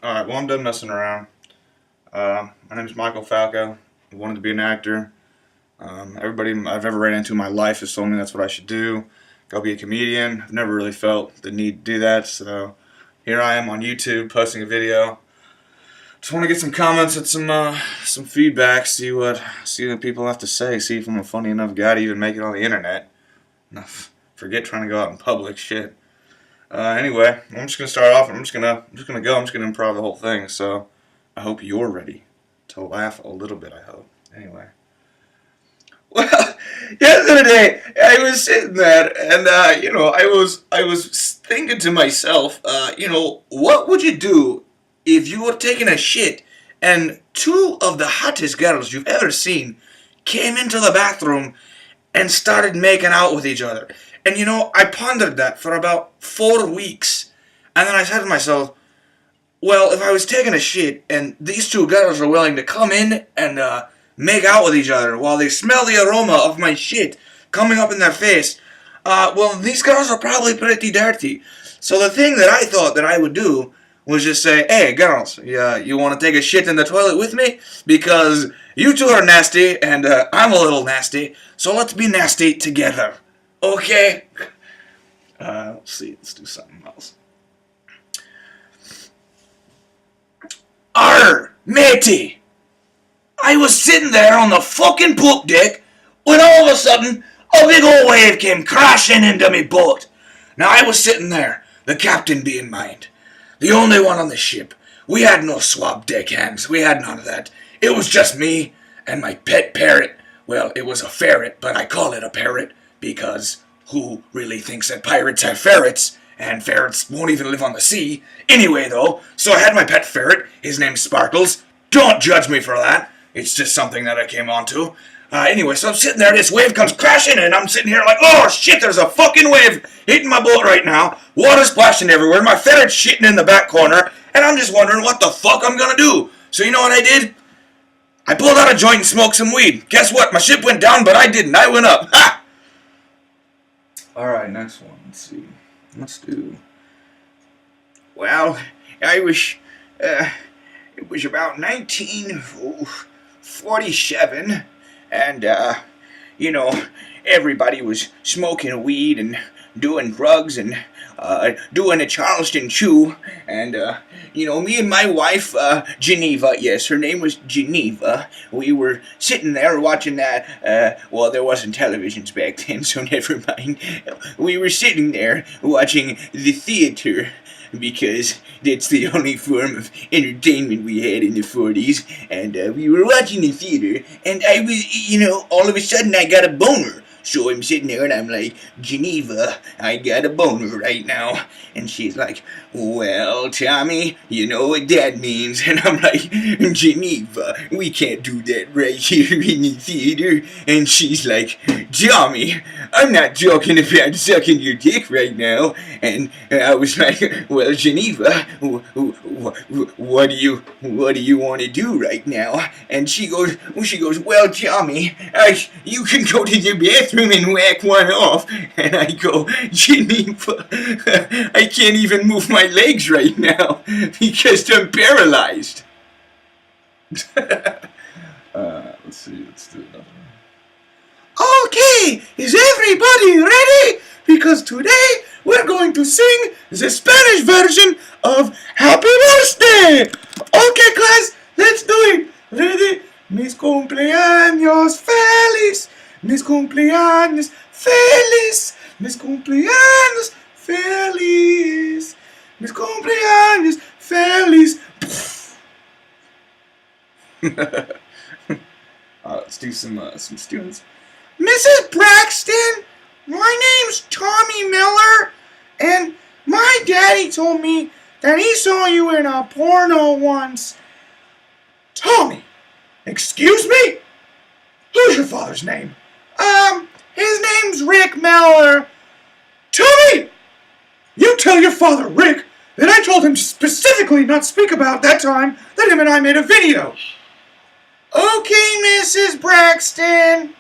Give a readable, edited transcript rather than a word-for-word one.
Alright, well, I'm done messing around. My name is Michael Falco. I wanted to be an actor. Everybody I've ever ran into in my life has told me that's what I should do. Go be a comedian. I've never really felt the need to do that, so here I am on YouTube posting a video. Just want to get some comments and some feedback, see what people have to say, see if I'm a funny enough guy to even make it on the internet. Forget trying to go out in public, shit. Anyway, I'm just gonna start off. I'm just gonna improv the whole thing. So I hope you're ready to laugh a little bit. I hope. Anyway. Well, yesterday I was sitting there, and I was thinking to myself, what would you do if you were taking a shit and two of the hottest girls you've ever seen came into the bathroom and started making out with each other? And I pondered that for about 4 weeks. And then I said to myself, well, if I was taking a shit and these two girls are willing to come in and make out with each other while they smell the aroma of my shit coming up in their face, well, these girls are probably pretty dirty. So the thing that I thought that I would do was just say, hey, girls, you want to take a shit in the toilet with me? Because you two are nasty and I'm a little nasty, so let's be nasty together. Okay. Let's see. Let's do something else. Arr, matey! I was sitting there on the fucking poop deck when all of a sudden a big old wave came crashing into me boat. Now I was sitting there, the captain being mind, the only one on the ship. We had no swab deck hands. We had none of that. It was just me and my pet parrot. Well, it was a ferret, but I call it a parrot. Because who really thinks that pirates have ferrets? And ferrets won't even live on the sea. Anyway, though, so I had my pet ferret. His name's Sparkles. Don't judge me for that. It's just something that I came onto. Anyway, so I'm sitting there, this wave comes crashing in, and I'm sitting here like, oh shit, there's a fucking wave hitting my boat right now. Water splashing everywhere. My ferret's shitting in the back corner. And I'm just wondering what the fuck I'm gonna do. So you know what I did? I pulled out a joint and smoked some weed. Guess what? My ship went down, but I didn't. I went up. Ha! Alright, next one. Let's see. Let's do... Well, it was about 1947, and, everybody was smoking weed and doing drugs and doing a Charleston chew, and me and my wife, Geneva, yes, her name was Geneva, we were sitting there watching that, well, there wasn't televisions back then, so never mind. We were sitting there watching the theater, because that's the only form of entertainment we had in the 40s, and we were watching the theater, and I was, all of a sudden I got a boner. So I'm sitting there and I'm like, Geneva, I got a boner right now. And she's like, well, Tommy, you know what that means. And I'm like, Geneva, we can't do that right here in the theater. And she's like, Tommy, I'm not talking about sucking your dick right now. And I was like, well, Geneva, what do you want to do right now? And she goes, well, Tommy, you can go to the bathroom and whack one off. And I go, Geneva, I can't even move my legs right now because I'm paralyzed. Let's see, let's do another one. Okay, is everybody ready? Because today we're going to sing the Spanish version of Happy Birthday. Okay, class, let's do it. Ready? Mis cumpleaños feliz. Mis cumpleaños feliz. Mis cumpleaños feliz. Mis cumpleaños feliz. Let's do some students. Mrs. Braxton, my name's Tommy Miller, and my daddy told me that he saw you in a porno once. Tommy, excuse me? Who's your father's name? His name's Rick Miller. Tommy! You tell your father, Rick, that I told him to specifically not speak about that time that him and I made a video. Okay, Mrs. Braxton.